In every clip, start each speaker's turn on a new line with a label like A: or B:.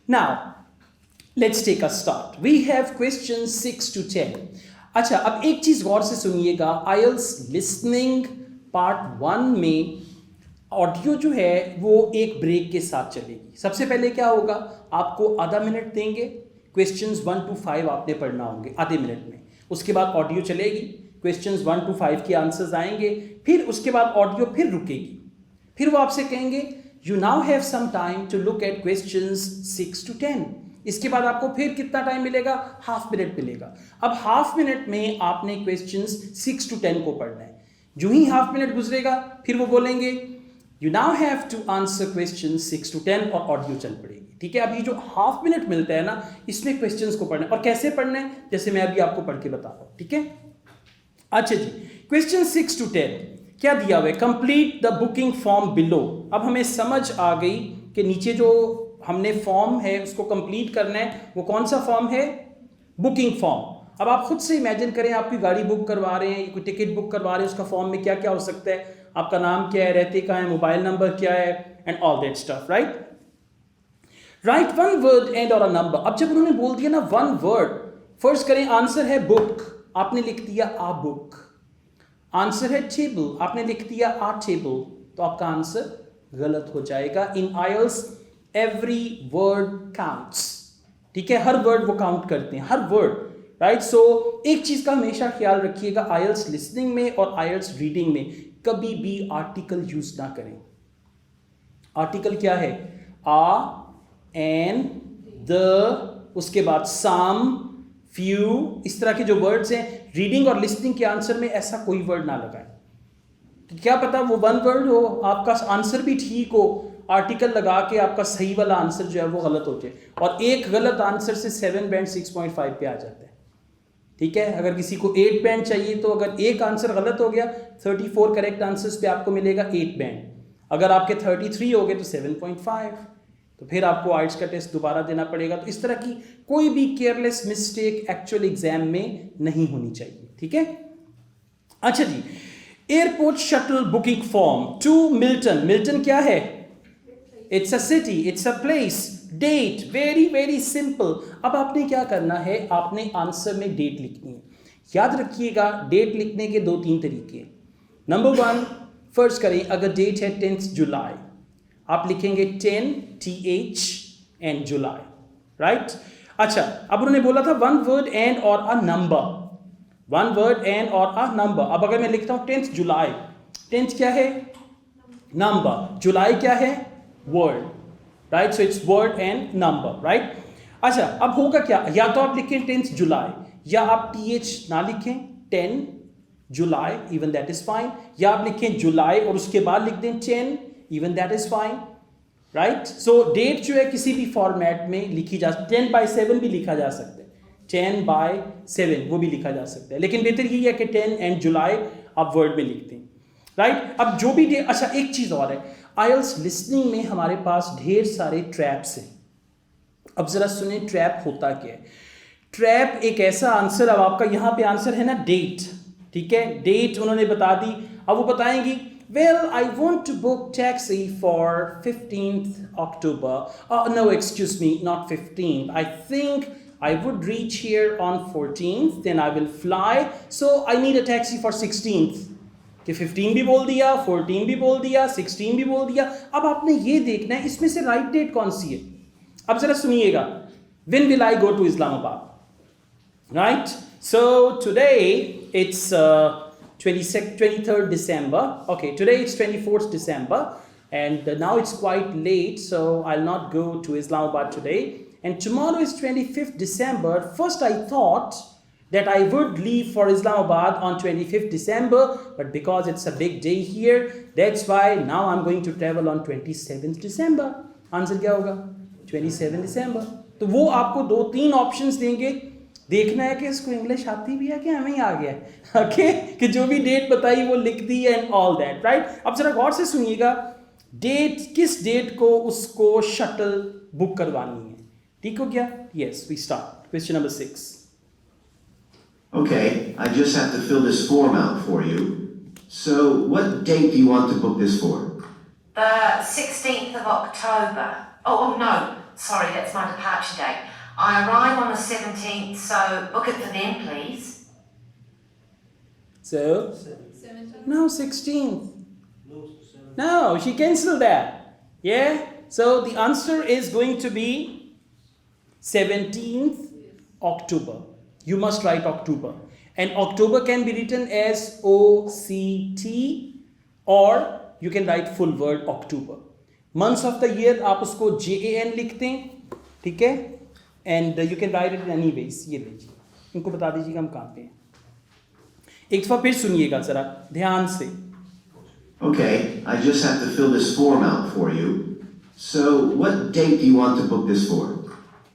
A: Now, let's take a start. We have questions 6 to 10. अच्छा, अब एक चीज़ गौर से सुनिएगा, IELTS लिसनिंग पार्ट 1 में ऑडियो जो है वो एक ब्रेक के साथ चलेगी. सबसे पहले क्या होगा, आपको आधा मिनट देंगे, क्वेश्चंस 1 to 5 आपने पढ़ना होंगे आधे मिनट में. उसके बाद ऑडियो चलेगी, क्वेश्चंस 1 to 5 के आंसर्स आएंगे, फिर उसके बाद ऑडियो फिर रुकेगी. फिर वो आपसे कहेंगे you now have some time to look at questions 6 to 10. इसके बाद आपको फिर कितना टाइम मिलेगा, हाफ मिनट मिलेगा. अब हाफ मिनट में आपने क्वेश्चंस 6 to 10 को पढ़ना है. जो ही हाफ मिनट गुजरेगा फिर वो बोलेंगे you now have to answer question 6 to 10 और ऑडियो चल पड़ेगी. ठीक है, अभी जो हाफ मिनट मिलता है ना, इसमें क्वेश्चंस को पढ़ना है. और कैसे पढ़ना है, जैसे मैं अभी आपको पढ़ के बता रहा हूं. ठीक है, अच्छा जी, क्वेश्चन 6 to 10 क्या दिया हुआ है, complete the booking form below. अब हमें समझ आ गई कि नीचे जो हमने फॉर्म है उसको कंप्लीट करना है. वो कौन सा फॉर्म है, बुकिंग फॉर्म. अब आप खुद से इमेजिन करें, आपकी गाड़ी बुक करवा रहे हैं, कोई टिकट बुक करवा रहे हैं, उसका फॉर्म में क्या क्या हो सकता है, आपका नाम क्या है, रहते कहाँ है, मोबाइल नंबर क्या है, and all that stuff. Right, right one word and और अ नंबर. अब जब उन्होंने बोल दिया ना वन वर्ड, फर्स्ट करें, आंसर है बुक, आपने लिख दिया आ बुक. आंसर है टेबल, आपने लिख दिया आ टेबल, तो आपका आंसर गलत हो जाएगा. इन IELTS एवरी वर्ड काउंट्स. ठीक है, हर वर्ड वो काउंट करते हैं, हर वर्ड. राइट, सो एक चीज का हमेशा ख्याल रखिएगा, IELTS लिसनिंग में और IELTS रीडिंग में कभी भी आर्टिकल यूज ना करें. आर्टिकल क्या है, आ, एन, द, उसके बाद सम, फ्यू, इस तरह के जो वर्ड्स हैं. रीडिंग और लिसनिंग के आंसर में ऐसा कोई वर्ड ना लगाएं. तो क्या पता वो वन वर्ड हो, आपका आंसर भी ठीक हो, आर्टिकल लगा के आपका सही वाला आंसर जो है वो गलत हो जाए. और एक गलत आंसर से 7 बैंड 6.5 पे आ जाता है. ठीक है, अगर किसी को 8 बैंड चाहिए तो अगर एक आंसर गलत हो गया, 34 करेक्ट आंसर्स पे आपको मिलेगा 8 बैंड. अगर आपके 33 हो गए तो 7.5, तो फिर आपको IELTS का टेस्ट दोबारा देना पड़ेगा. तो इस तरह की कोई भी केयरलेस मिस्टेक एक्चुअल एग्जाम में नहीं होनी चाहिए. ठीक है, अच्छा जी, airport shuttle booking form to Milton. Milton क्या है, it's a city, it's a place. Date, very very simple. अब आपने क्या करना है, आपने आंसर में डेट लिखनी है. याद रखिएगा, डेट लिखने के 2-3 तरीके. नंबर 1, फर्स्ट करें, अगर डेट है 10 जुलाई, आप लिखेंगे 10 TH एंड जुलाई. राइट, अच्छा, अब उन्होंने बोला था वन वर्ड एंड और a number. One word and और अ नंबर. अब अगर मैं लिखता हूं 10 जुलाई, 10 क्या है, नंबर, जुलाई क्या है, word. Right, so it's word and number. Right, अच्छा, अब होगा क्या, या तो आप लिखें 10 जुलाई, या आप TH ना लिखें, 10 जुलाई, इवन दैट इज फाइन. या आप लिखें जुलाई और उसके बाद लिख दें 10, even that is fine. Right, so date जो है किसी भी फॉर्मेट में लिखी जा, 10/7 भी लिखा जा सकता है, 10/7 वो भी लिखा जा सकता है. लेकिन बेहतर यही है कि 10 एंड जुलाई आप वर्ड में लिखते हैं. राइट, अब जो भी डेट, अच्छा एक चीज और है, IELTS लिसनिंग में हमारे पास ढेर सारे ट्रैप्स हैं. अब जरा सुने ट्रैप होता क्या है. ट्रैप एक ऐसा आंसर, अब आपका यहां पे आंसर है ना डेट. ठीक है, डेट उन्होंने बता दी. अब वो बताएंगी well I want to book taxi for 15th October. No, excuse me, not 15th. I think I would reach here on 14th, then I will fly, so I need a taxi for 16th. कि 15 भी बोल दिया, 14 भी बोल दिया, 16 भी बोल दिया. अब आपने ये देखना है इसमें से राइट डेट कौन सी है. अब जरा सुनिएगा, when will I go to Islamabad? Right, so today it's 23rd December. Okay, today it's 24th December, and now it's quite late, so I'll not go to Islamabad today. And tomorrow is 25th December. First I thought that I would leave for Islamabad on 25th December, but because it's a big day here, that's why now I'm going to travel on 27th December. Answer क्या होगा, 27 December. तो वो आपको 2-3 options देंगे. देखना है कि इसको इंग्लिश आती भी है कि हमें आ गया है. ओके, कि जो भी डेट बताई वो लिख दी एंड ऑल दैट. राइट, अब जरा गौर से सुनिएगा, डेट, किस डेट को उसको शटल बुक करवानी है. ठीक हो गया, yes, we start. Question number 6.
B: Okay, I just have to fill this form out for you. So, what date do you want to book this for?
C: The 16th of October. Oh no, sorry, that's my departure date. I arrive on the 17th, so book it for then, please.
A: So, no, 16th. No, she cancelled that. Yeah? So the answer is going to be 17th October. You must write October. And October can be written as OCT or you can write full word October. Months of the year आप उसको JAN लिखते हैं, ठीक है? And you can write it in any ways. ये लीजिए, इनको बता दीजिएगा हम कहाँ पे हैं. एक दफा फिर सुनिएगा जरा ध्यान से.
B: Okay, I just have to fill this form out for you. So, what date do you want to book this for?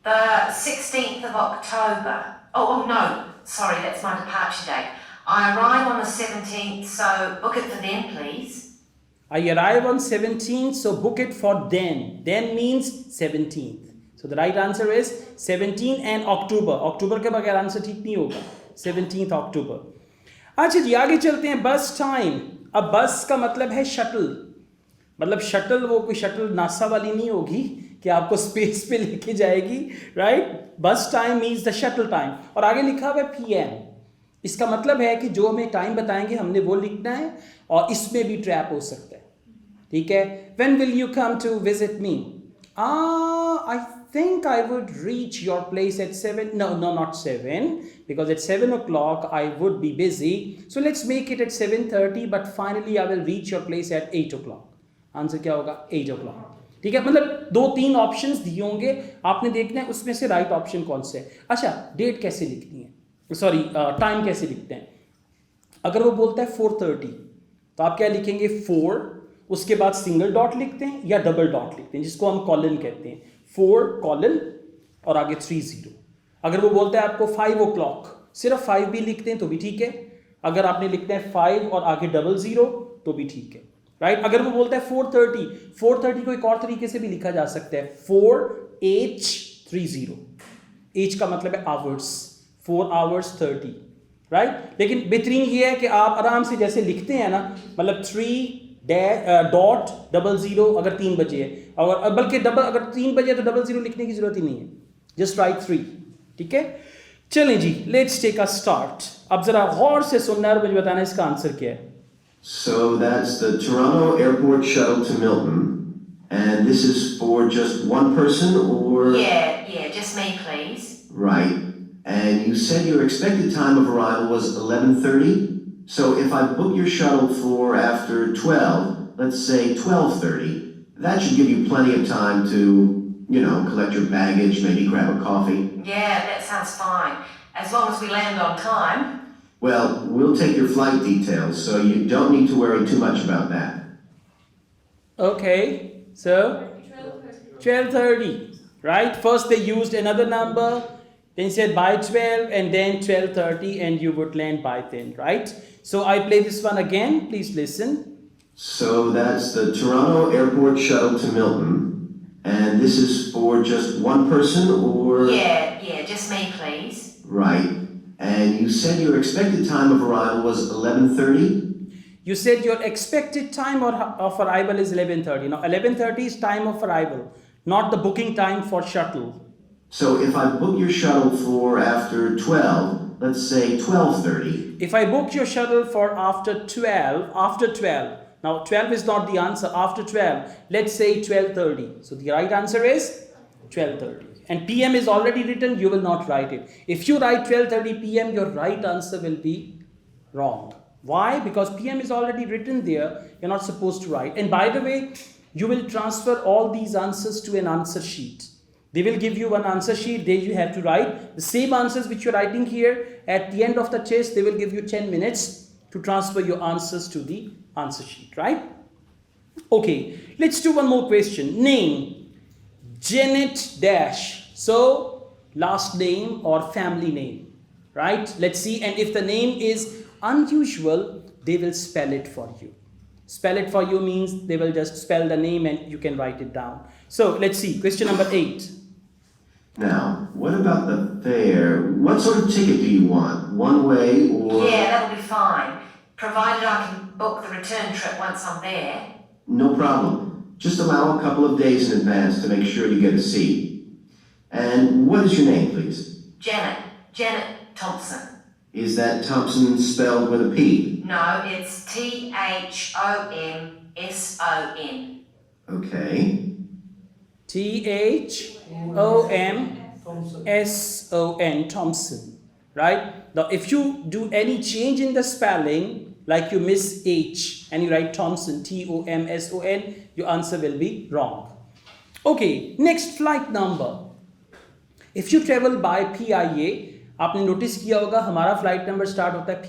C: The 16th of October. Oh, no, sorry, that's my departure date. I arrive on the 17th, so book it for then, please.
A: I arrive on 17th, so book it for then. Then means 17th. So the right answer is 17 and October. October के बगैर answer ठीक नहीं होगा. 17th October. अच्छा जी, आगे चलते हैं. बस टाइम. अब बस का मतलब है शटल. मतलब शटल वो कोई शटल नासा वाली नहीं होगी कि आपको स्पेस पे लेके जाएगी, राइट? बस time means the shuttle time. और आगे लिखा हुआ है PM. इसका मतलब है कि जो हमें टाइम बताएंगे हमने वो लिखना है और इसमें भी ट्रैप हो सकता है, ठीक है? When will you come to visit me? I think I would reach your place at 7. No, not 7, because at 7 o'clock I would be busy. So let's make it at 7:30, but finally I will reach your place at 8 o'clock. Answer क्या होगा? 8 o'clock. ठीक है, मतलब 2-3 options दिए होंगे, आपने देखना है उसमें से राइट ऑप्शन कौन सा है. अच्छा, डेट कैसे लिखनी है, सॉरी टाइम कैसे लिखते हैं? अगर वो बोलता है 4:30 तो आप क्या लिखेंगे? 4, उसके बाद सिंगल डॉट लिखते हैं या डबल डॉट लिखते हैं, जिसको हम कॉलन कहते हैं. 4 कॉलन और आगे 30. अगर वो बोलता है आपको 5 o'clock, सिर्फ 5 भी लिखते हैं तो भी ठीक है. अगर आपने लिखते हैं 5 और आगे 00 तो भी ठीक है, राइट? अगर वो बोलता है 4:30 को एक और तरीके से भी लिखा जा सकता है, 4H30. H का मतलब है आवर्स, 4 hours 30, राइट? लेकिन बेहतरीन ये है कि आप आराम से जैसे लिखते हैं ना, मतलब 3.00 अगर 3 बजे है, और बल्कि अगर 3 बजे है तो 00 लिखने की जरूरत ही नहीं है, जस्ट राइट 3, ठीक है? चलें जी, लेट्स टेक अ स्टार्ट. अब जरा गौर से सुनना और मुझे बताना इसका आंसर क्या है.
B: So that's the Toronto Airport shuttle to Milton, and this is for just one person, or?
C: Yeah, just me, please.
B: Right. And you said your expected time of arrival was 11:30? So if I book your shuttle for after 12, let's say 12:30, that should give you plenty of time to, collect your baggage, maybe grab a coffee.
C: Yeah, that sounds fine. As long as we land on time.
B: Well, we'll take your flight details, so you don't need to worry too much about that.
A: Okay, so 12:30, right? First they used another number, then said by 12, and then 12:30, and you would land by 10, right? So I play this one again, please listen.
B: So that's the Toronto Airport shuttle to Milton, and this is for just one person, or?
C: Yeah, just me, please.
B: Right. And you said your expected time of arrival was 11:30?
A: You said your expected time of arrival is 11:30. Now 11:30 is time of arrival, not the booking time for shuttle.
B: So if I book your shuttle for after 12, let's say 12:30.
A: If I book your shuttle for after 12, now 12 is not the answer, after 12, let's say 12:30. So the right answer is 12:30. And PM is already written, you will not write it. If you write 12:30 PM, your right answer will be wrong. Why? Because PM is already written there, you're not supposed to write. And by the way, you will transfer all these answers to an answer sheet. They will give you one answer sheet, there you have to write the same answers which you're writing here. At the end of the test, they will give you 10 minutes to transfer your answers to the answer sheet, right? Okay, let's do one more question. Name Janet Dash. So last name or family name, right? Let's see. And if the name is unusual, they will spell it for you. Spell it for you means they will just spell the name and you can write it down. So let's see. Question number 8.
B: Now, what about the fare? What sort of ticket do you want? One way or?
C: Yeah, that'll be fine. Provided I can book the return trip once I'm there.
B: No problem. Just allow a couple of days in advance to make sure you get a seat. And what is your name, please?
C: Janet Thompson.
B: Is that Thompson spelled with a P?
C: No, it's Thomson.
B: Okay.
A: Thomson, Thompson, right? Now, if you do any change in the spelling, like you miss H and you write Thompson, Thomson, your answer will be wrong. Okay, next flight number. If you travel by PIA, आपने notice किया होगा हमारा flight number start होता है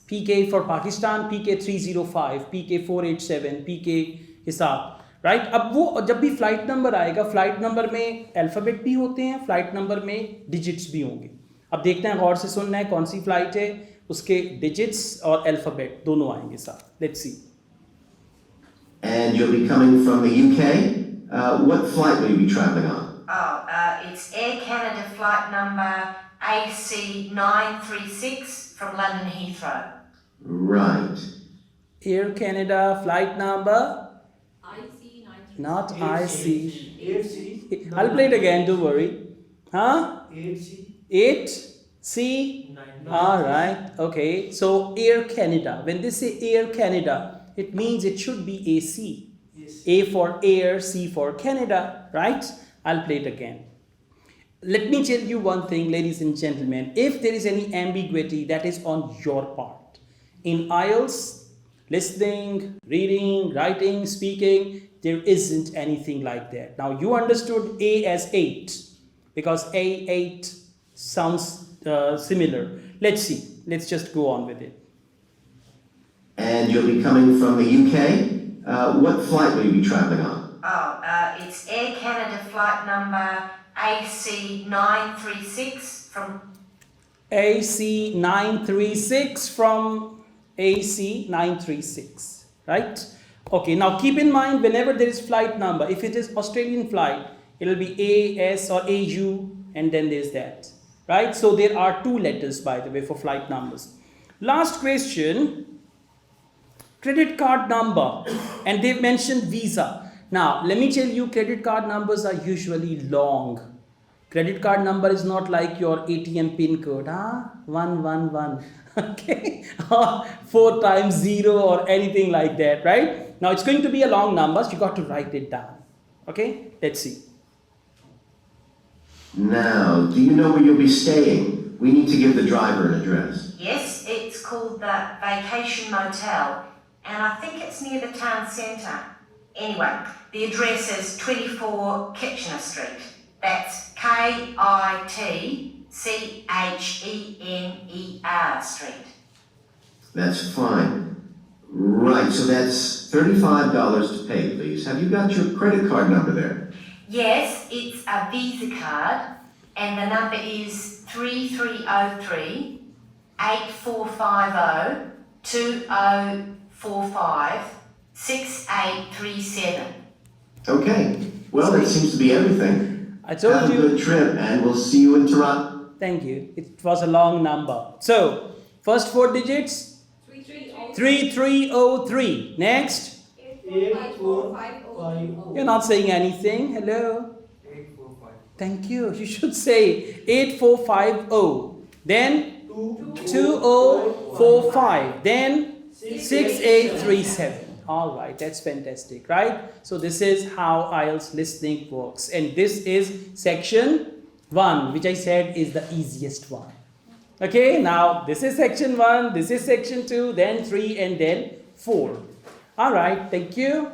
A: PK for Pakistan, PK 305, PK 487, PK हिसाब, right? अब वो जब भी फ्लाइट नंबर आएगा, फ्लाइट नंबर में अल्फ़ाबेट भी होते हैं, फ्लाइट नंबर में डिजिट्स भी होंगे. अब देखते हैं, गौर से सुनना है कौन सी फ्लाइट है, उसके डिजिट्स और अल्फ़ाबेट दोनों आएंगे साथ. Let's see.
B: And you'll be coming from the UK? What flight will you be traveling on?
C: It's Air Canada flight number AC936 from London Heathrow.
B: Right.
A: Air Canada flight number?
D: IC936.
A: Not IC.
E: 8C.
A: I'll play it again, don't worry. Huh?
E: 8C.
A: 8C? Alright, okay. So Air Canada. When they say Air Canada, it means it should be AC.
E: Yes.
A: A for air, C for Canada, right? I'll play it again. Let me tell you one thing, ladies and gentlemen. If there is any ambiguity, that is on your part. In IELTS, listening, reading, writing, speaking, there isn't anything like that. Now, you understood A as 8 because A8 sounds similar. Let's see. Let's just go on with it.
B: And you'll be coming from the UK? What flight will you be traveling on?
C: It's Air Canada flight number AC936 from
A: AC936 from AC936, right? Okay, now keep in mind whenever there is flight number, if it is Australian flight, it will be AS or AU and then there's that, right? So there are two letters, by the way, for flight numbers. Last question, credit card number, and they've mentioned Visa. Now, let me tell you, credit card numbers are usually long. Credit card number is not like your ATM pin code, 111, okay, or 4 times 0 or anything like that, right? Now, it's going to be a long number, so you got to write it down, okay? Let's see.
B: Now, do you know where you'll be staying? We need to give the driver an address.
C: Yes, it's called the Vacation Motel, and I think it's near the town centre. Anyway, the address is 24 Kitchener Street. That's Kitchener Street.
B: That's fine. Right, so that's $35 to pay, please. Have you got your credit card number there?
C: Yes, it's a Visa card, and the number is 3303 8450 2045 6837.
B: Okay, well, that seems to be everything.
A: I told
B: Have a
A: you.
B: good trip, and we'll see you in Toronto.
A: Thank you. It was a long number. So, first 4 digits, 3303. Next,
E: 8450.
A: you're not saying anything. Hello.
E: 845.
A: Thank you. You should say 8450. Then 2045. Then 6837. All right, that's fantastic, right? So this is how IELTS listening works. And this is section 1, which I said is the easiest one. Okay, now this is section 1, this is section 2, then 3, and then 4. All right, thank you.